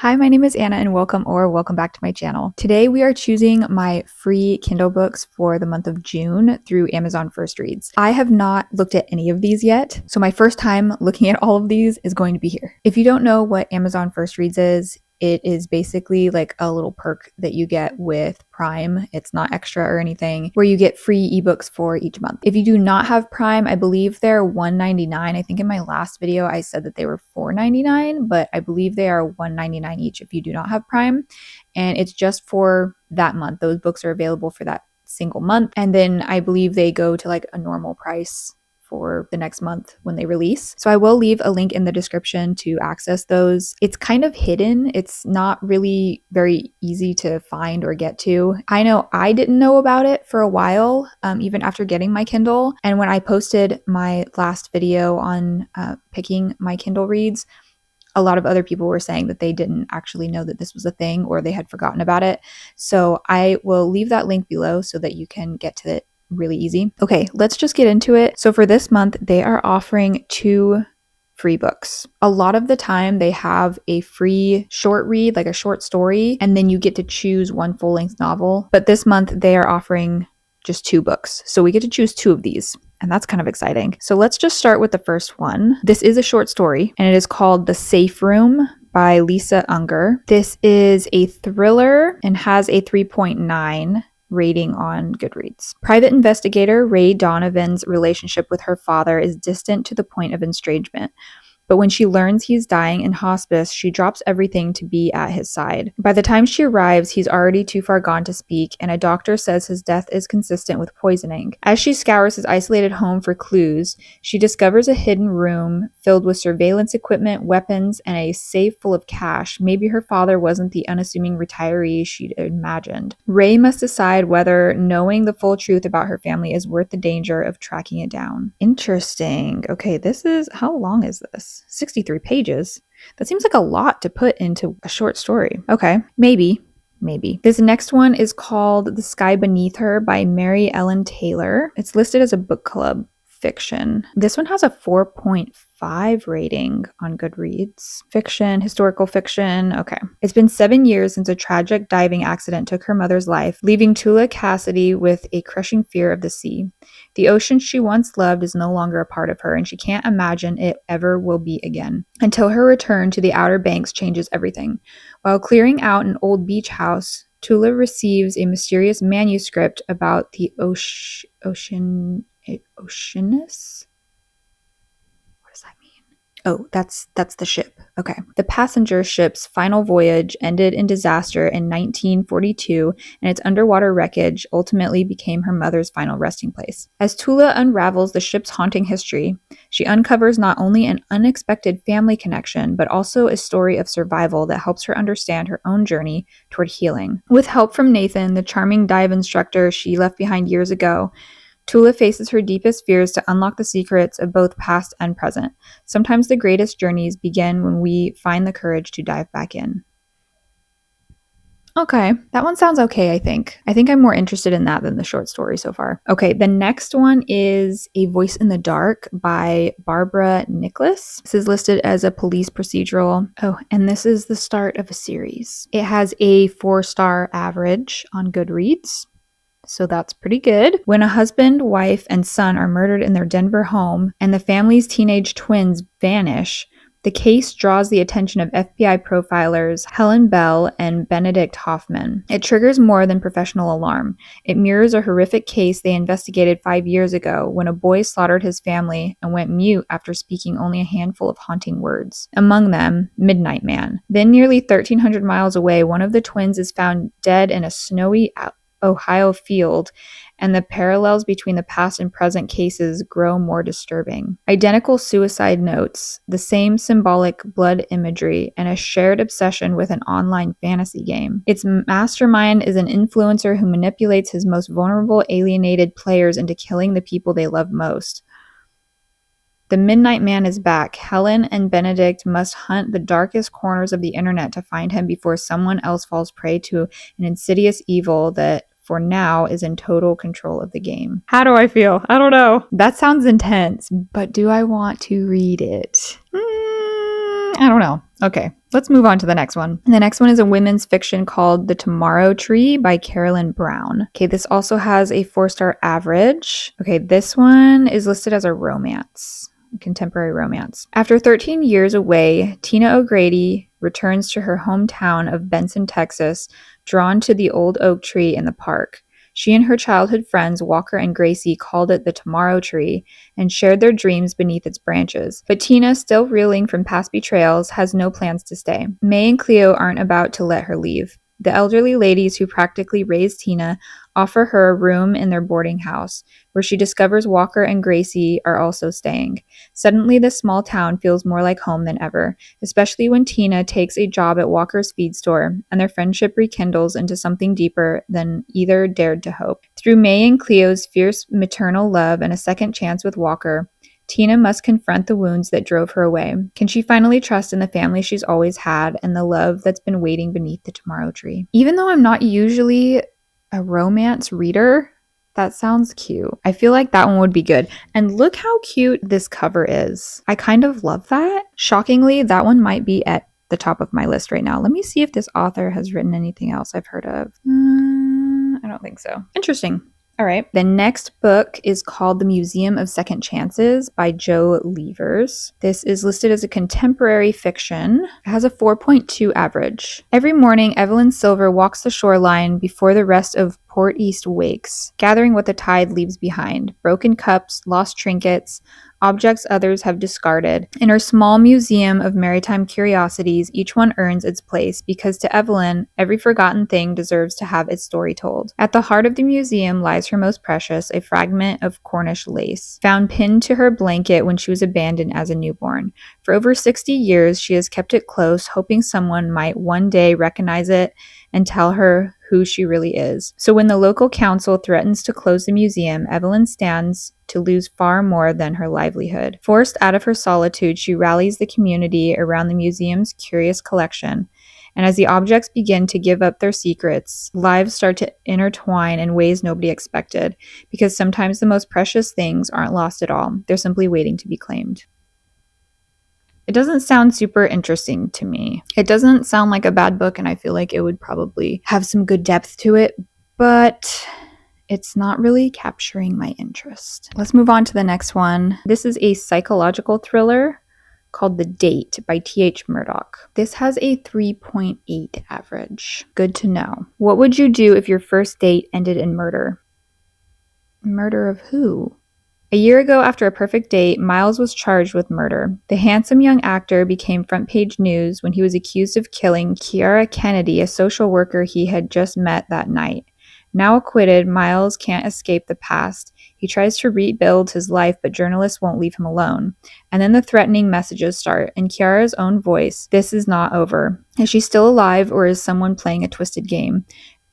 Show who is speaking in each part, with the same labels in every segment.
Speaker 1: Hi, my name is Anna and welcome back to my channel. Today we are choosing my free Kindle books for the month of June through Amazon First Reads. I have not looked at any of these yet, so my first time looking at all of these is going to be here. If you don't know what Amazon First Reads is, it is basically like a little perk that you get with Prime. It's not extra or anything, where you get free ebooks for each month. If you do not have Prime, I believe they're $1.99. I think in my last video I said that they were $4.99, but I believe they are $1.99 each if you do not have Prime. And it's just for that month. Those books are available for that single month. And then I believe they go to like a normal price for the next month when they release. So I will leave a link in the description to access those. It's kind of hidden. It's not really very easy to find or get to. I know I didn't know about it for a while, even after getting my Kindle. And when I posted my last video on picking my Kindle reads, a lot of other people were saying that they didn't actually know that this was a thing or they had forgotten about it. So I will leave that link below so that you can get to it really easy. Okay, let's just get into it. So for this month, they are offering 2 free books. A lot of the time they have a free short read, like a short story, and then you get to choose one full-length novel. But this month they are offering just 2 books. So we get to choose 2 of these. And that's kind of exciting. So let's just start with the first one. This is a short story, and it is called The Safe Room by Lisa Unger. This is a thriller and has a 3.9 rating on Goodreads. Private investigator Ray Donovan's relationship with her father is distant to the point of estrangement. But when she learns he's dying in hospice, she drops everything to be at his side. By the time she arrives, he's already too far gone to speak, and a doctor says his death is consistent with poisoning. As she scours his isolated home for clues, she discovers a hidden room filled with surveillance equipment, weapons, and a safe full of cash. Maybe her father wasn't the unassuming retiree she'd imagined. Ray must decide whether knowing the full truth about her family is worth the danger of tracking it down. Interesting. Okay, how long is this? 63 pages. That seems like a lot to put into a short story. Okay, maybe. This next one is called The Sky Beneath Her by Mary Ellen Taylor. It's listed as a book club fiction. This one has a 4.5 rating on Goodreads. Fiction, historical fiction. Okay. It's been 7 years since a tragic diving accident took her mother's life, leaving Tula Cassidy with a crushing fear of the sea. The ocean she once loved is no longer a part of her, and she can't imagine it ever will be again. Until her return to the Outer Banks changes everything. While clearing out an old beach house, Tula receives a mysterious manuscript about the oceanus? What does that mean? Oh, that's the ship. Okay. The passenger ship's final voyage ended in disaster in 1942, and its underwater wreckage ultimately became her mother's final resting place. As Tula unravels the ship's haunting history, she uncovers not only an unexpected family connection, but also a story of survival that helps her understand her own journey toward healing. With help from Nathan, the charming dive instructor she left behind years ago, Tula faces her deepest fears to unlock the secrets of both past and present. Sometimes the greatest journeys begin when we find the courage to dive back in. Okay, that one sounds okay, I think. I think I'm more interested in that than the short story so far. Okay, the next one is A Voice in the Dark by Barbara Nicholas. This is listed as a police procedural. Oh, and this is the start of a series. It has a 4-star average on Goodreads. So that's pretty good. When a husband, wife, and son are murdered in their Denver home and the family's teenage twins vanish, the case draws the attention of FBI profilers Helen Bell and Benedict Hoffman. It triggers more than professional alarm. It mirrors a horrific case they investigated 5 years ago when a boy slaughtered his family and went mute after speaking only a handful of haunting words. Among them, Midnight Man. Then nearly 1,300 miles away, one of the twins is found dead in a snowy Ohio field, and the parallels between the past and present cases grow more disturbing. Identical suicide notes, the same symbolic blood imagery, and a shared obsession with an online fantasy game. Its mastermind is an influencer who manipulates his most vulnerable, alienated players into killing the people they love most. The Midnight Man is back. Helen and Benedict must hunt the darkest corners of the internet to find him before someone else falls prey to an insidious evil that for now is in total control of the game. How do I feel? I don't know. That sounds intense, but do I want to read it? I don't know. Okay, let's move on to the next one. The next one is a women's fiction called The Tomorrow Tree by Carolyn Brown. Okay, this also has a 4-star average. Okay, this one is listed as a romance. Contemporary romance. After 13 years away, Tina O'Grady returns to her hometown of Benson, Texas, drawn to the old oak tree in the park. She and her childhood friends, Walker and Gracie, called it the Tomorrow Tree and shared their dreams beneath its branches. But Tina, still reeling from past betrayals, has no plans to stay. May and Cleo aren't about to let her leave. The elderly ladies who practically raised Tina offer her a room in their boarding house, where she discovers Walker and Gracie are also staying. Suddenly, the small town feels more like home than ever, especially when Tina takes a job at Walker's feed store, and their friendship rekindles into something deeper than either dared to hope. Through May and Cleo's fierce maternal love and a second chance with Walker, Tina must confront the wounds that drove her away. Can she finally trust in the family she's always had and the love that's been waiting beneath the Tomorrow Tree? Even though I'm not usually a romance reader, that sounds cute. I feel like that one would be good. And look how cute this cover is. I kind of love that. Shockingly, that one might be at the top of my list right now. Let me see if this author has written anything else I've heard of. I don't think so. Interesting. All right. The next book is called The Museum of Second Chances by Jo Levers. This is listed as a contemporary fiction. It has a 4.2 average. Every morning, Evelyn Silver walks the shoreline before the rest of Port East wakes, gathering what the tide leaves behind: broken cups, lost trinkets, objects others have discarded. In her small museum of maritime curiosities, each one earns its place because to Evelyn, every forgotten thing deserves to have its story told. At the heart of the museum lies her most precious, a fragment of Cornish lace, found pinned to her blanket when she was abandoned as a newborn. For over 60 years, she has kept it close, hoping someone might one day recognize it and tell her who she really is. So when the local council threatens to close the museum, Evelyn stands to lose far more than her livelihood. Forced out of her solitude, she rallies the community around the museum's curious collection. And as the objects begin to give up their secrets, lives start to intertwine in ways nobody expected, because sometimes the most precious things aren't lost at all. They're simply waiting to be claimed. It doesn't sound super interesting to me. It doesn't sound like a bad book, and I feel like it would probably have some good depth to it, but it's not really capturing my interest. Let's move on to the next one. This is a psychological thriller called The Date by T.H. Murdoch. This has a 3.8 average. Good to know. What would you do if your first date ended in murder? Murder of who? A year ago, after a perfect date, Miles was charged with murder. The handsome young actor became front-page news when he was accused of killing Kiara Kennedy, a social worker he had just met that night. Now acquitted, Miles can't escape the past. He tries to rebuild his life, but journalists won't leave him alone. And then the threatening messages start. In Kiara's own voice, this is not over. Is she still alive, or is someone playing a twisted game?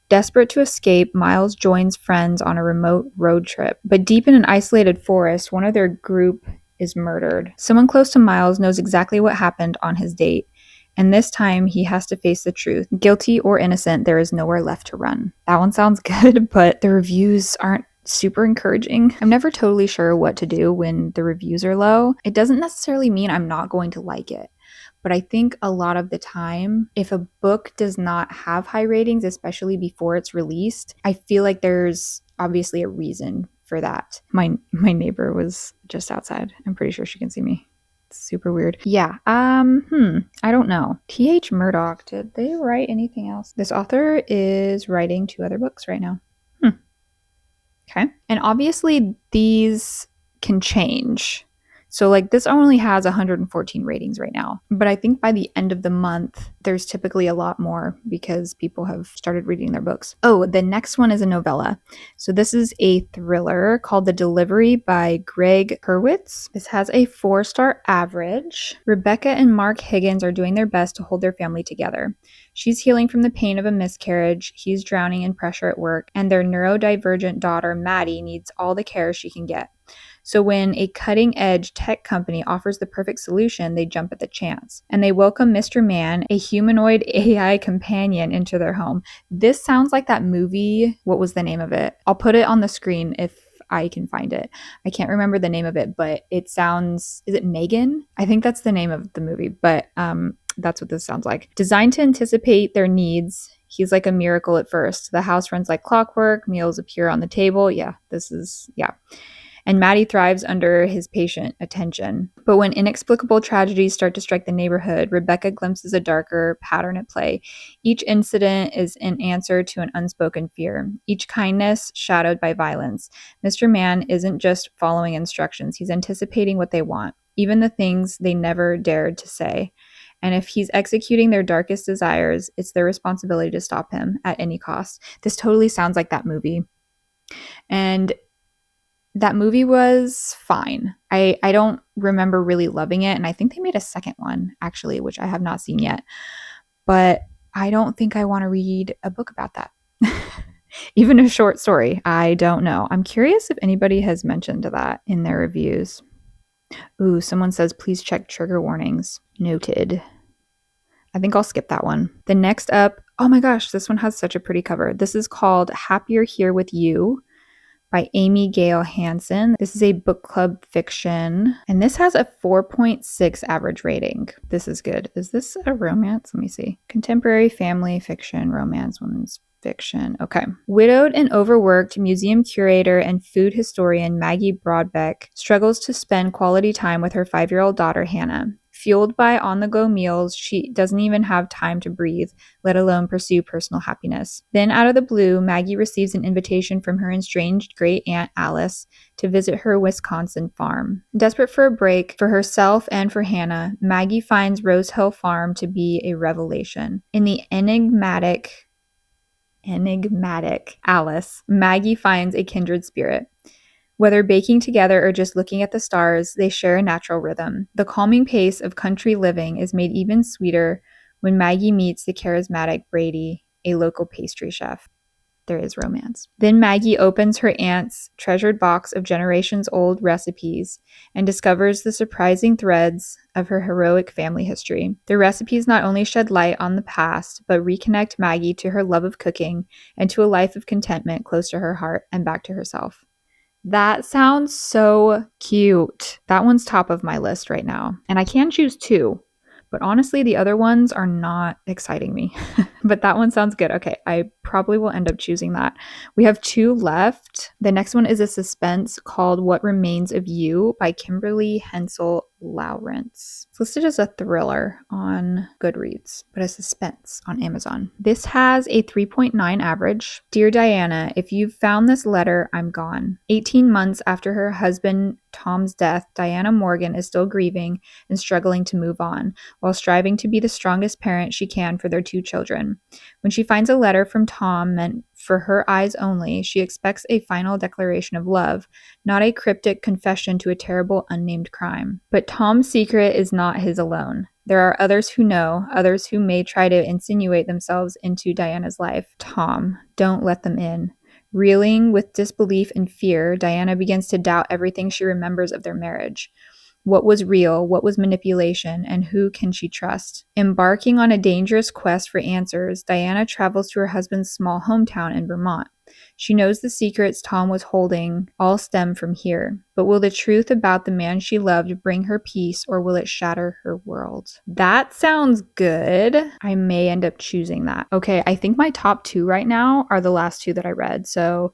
Speaker 1: Desperate to escape, Miles joins friends on a remote road trip. But deep in an isolated forest, one of their group is murdered. Someone close to Miles knows exactly what happened on his date. And this time, he has to face the truth. Guilty or innocent, there is nowhere left to run. That one sounds good, but the reviews aren't super encouraging. I'm never totally sure what to do when the reviews are low. It doesn't necessarily mean I'm not going to like it. But I think a lot of the time, if a book does not have high ratings, especially before it's released, I feel like there's obviously a reason for that. My neighbor was just outside. I'm pretty sure she can see me. It's super weird. Yeah. I don't know. T.H. Murdoch, did they write anything else? This author is writing 2 other books right now. Okay. And obviously these can change. So like this only has 114 ratings right now. But I think by the end of the month, there's typically a lot more because people have started reading their books. Oh, the next one is a novella. So this is a thriller called The Delivery by Greg Hurwitz. This has a 4-star average. Rebecca and Mark Higgins are doing their best to hold their family together. She's healing from the pain of a miscarriage, he's drowning in pressure at work, and their neurodivergent daughter, Maddie, needs all the care she can get. So when a cutting-edge tech company offers the perfect solution, they jump at the chance. And they welcome Mr. Man, a humanoid AI companion, into their home. This sounds like that movie. What was the name of it? I'll put it on the screen if I can find it. I can't remember the name of it, but it sounds, is it Megan? I think that's the name of the movie, but that's what this sounds like. Designed to anticipate their needs, he's like a miracle at first. The house runs like clockwork, meals appear on the table. Yeah, and Maddie thrives under his patient attention. But when inexplicable tragedies start to strike the neighborhood, Rebecca glimpses a darker pattern at play. Each incident is an answer to an unspoken fear, each kindness shadowed by violence. Mr. Mann isn't just following instructions, he's anticipating what they want, even the things they never dared to say. And if he's executing their darkest desires, it's their responsibility to stop him at any cost. This totally sounds like that movie. And that movie was fine. I don't remember really loving it, and I think they made a second one, actually, which I have not seen yet. But I don't think I want to read a book about that. Even a short story. I don't know. I'm curious if anybody has mentioned that in their reviews. Ooh, someone says, please check trigger warnings. Noted. I think I'll skip that one. The next up, oh my gosh, this one has such a pretty cover. This is called Happier Here With You by Amy Gale Hansen. This is a book club fiction, and this has a 4.6 average rating. This is good. Is this a romance? Let me see. Contemporary family fiction, romance, women's fiction. Okay. Widowed and overworked museum curator and food historian Maggie Broadbeck struggles to spend quality time with her 5-year-old daughter, Hannah. Fueled by on-the-go meals, she doesn't even have time to breathe, let alone pursue personal happiness. Then, out of the blue, Maggie receives an invitation from her estranged great-aunt Alice to visit her Wisconsin farm. Desperate for a break for herself and for Hannah, Maggie finds Rose Hill Farm to be a revelation. In the enigmatic Alice, Maggie finds a kindred spirit. Whether baking together or just looking at the stars, they share a natural rhythm. The calming pace of country living is made even sweeter when Maggie meets the charismatic Brady, a local pastry chef. There is romance. Then Maggie opens her aunt's treasured box of generations-old recipes and discovers the surprising threads of her heroic family history. The recipes not only shed light on the past, but reconnect Maggie to her love of cooking and to a life of contentment close to her heart and back to herself. That sounds so cute. That one's top of my list right now. And I can choose 2, but honestly, the other ones are not exciting me. But that one sounds good. Okay, I probably will end up choosing that. We have 2 left. The next one is a suspense called What Remains of You by Kimberly Hensel Lawrence. It's listed as a thriller on Goodreads, but a suspense on Amazon. This has a 3.9 average. Dear Diana, if you've found this letter, I'm gone. 18 months after her husband Tom's death, Diana Morgan is still grieving and struggling to move on, while striving to be the strongest parent she can for their 2 children. When she finds a letter from Tom meant for her eyes only, she expects a final declaration of love, not a cryptic confession to a terrible unnamed crime. But Tom's secret is not his alone. There are others who know, others who may try to insinuate themselves into Diana's life. Tom, don't let them in. Reeling with disbelief and fear, Diana begins to doubt everything she remembers of their marriage. What was real, what was manipulation, and who can she trust? Embarking on a dangerous quest for answers, Diana travels to her husband's small hometown in Vermont. She knows the secrets Tom was holding all stem from here. But will the truth about the man she loved bring her peace, or will it shatter her world? That sounds good. I may end up choosing that. Okay, I think my top 2 right now are the last 2 that I read. So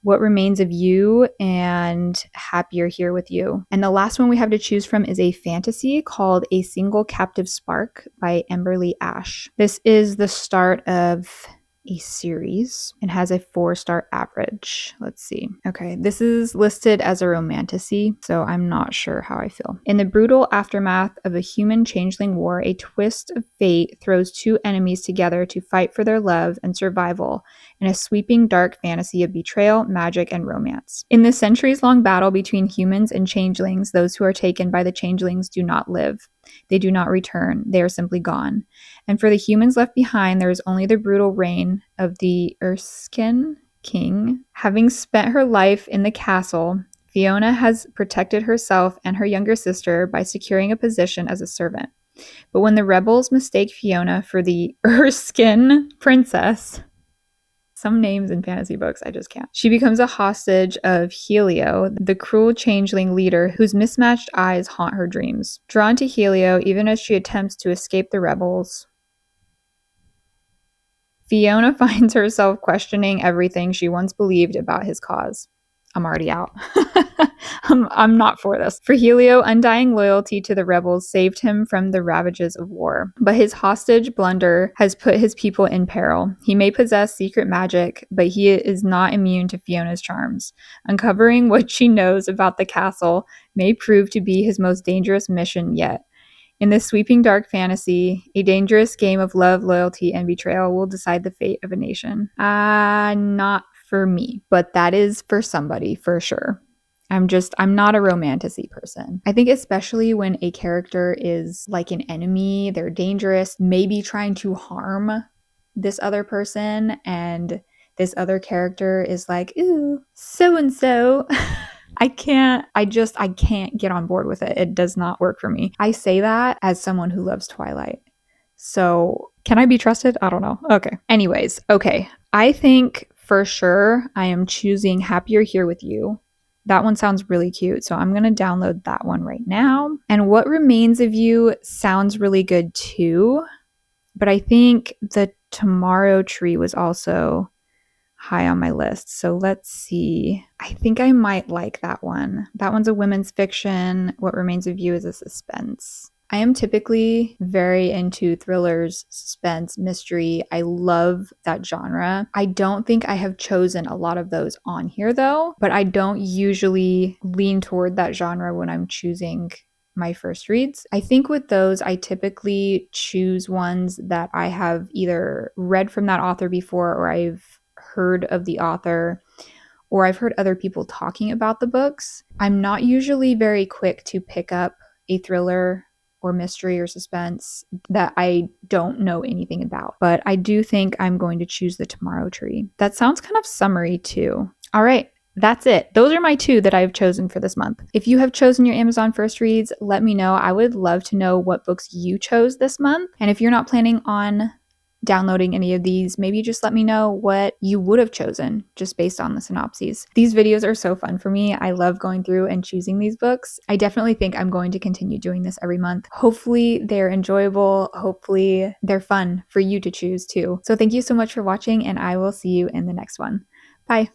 Speaker 1: What Remains of You and Happier Here With You. And the last one we have to choose from is a fantasy called A Single Captive Spark by Emberly Ash. This is the start of a series and has a 4-star average. Let's see. Okay, this is listed as a romantasy, so I'm not sure how I feel. In the brutal aftermath of a human changeling war, a twist of fate throws 2 enemies together to fight for their love and survival in a sweeping dark fantasy of betrayal, magic, and romance. In the centuries-long battle between humans and changelings, those who are taken by the changelings do not live. They do not return. They are simply gone. And for the humans left behind, there is only the brutal reign of the Erskine king. Having spent her life in the castle, Fiona has protected herself and her younger sister by securing a position as a servant. But when the rebels mistake Fiona for the Erskine princess, Some names in fantasy books, I just can't. She becomes a hostage of Helio, the cruel changeling leader whose mismatched eyes haunt her dreams. Drawn to Helio, even as she attempts to escape the rebels, Fiona finds herself questioning everything she once believed about his cause. I'm already out. I'm not for this. For Helio, undying loyalty to the rebels saved him from the ravages of war. But his hostage blunder has put his people in peril. He may possess secret magic, but he is not immune to Fiona's charms. Uncovering what she knows about the castle may prove to be his most dangerous mission yet. In this sweeping dark fantasy, a dangerous game of love, loyalty, and betrayal will decide the fate of a nation. Not for me, but that is for somebody for sure. I'm not a romantasy person. I think especially when a character is like an enemy, they're dangerous, maybe trying to harm this other person, and this other character is like, ooh, so and so. I can't get on board with it. It does not work for me. I say that as someone who loves Twilight. So, can I be trusted? I don't know. Okay. Anyways, okay. I think for sure I am choosing Happier Here with You. That one sounds really cute. So, I'm going to download that one right now. And What Remains of You sounds really good too. But I think The Tomorrow Tree was also high on my list. So let's see. I think I might like that one. That one's a women's fiction. What Remains of You is a suspense. I am typically very into thrillers, suspense, mystery. I love that genre. I don't think I have chosen a lot of those on here though, but I don't usually lean toward that genre when I'm choosing my first reads. I think with those, I typically choose ones that I have either read from that author before, or I've heard of the author, or I've heard other people talking about the books. I'm not usually very quick to pick up a thriller or mystery or suspense that I don't know anything about, but I do think I'm going to choose The Tomorrow Tree. That sounds kind of summery too. All right. That's it. Those are my two that I've chosen for this month. If you have chosen your Amazon first reads, let me know. I would love to know what books you chose this month. And if you're not planning on downloading any of these, maybe just let me know what you would have chosen just based on the synopses. These videos are so fun for me. I love going through and choosing these books. I definitely think I'm going to continue doing this every month. Hopefully they're enjoyable. Hopefully they're fun for you to choose too. So thank you so much for watching, and I will see you in the next one. Bye.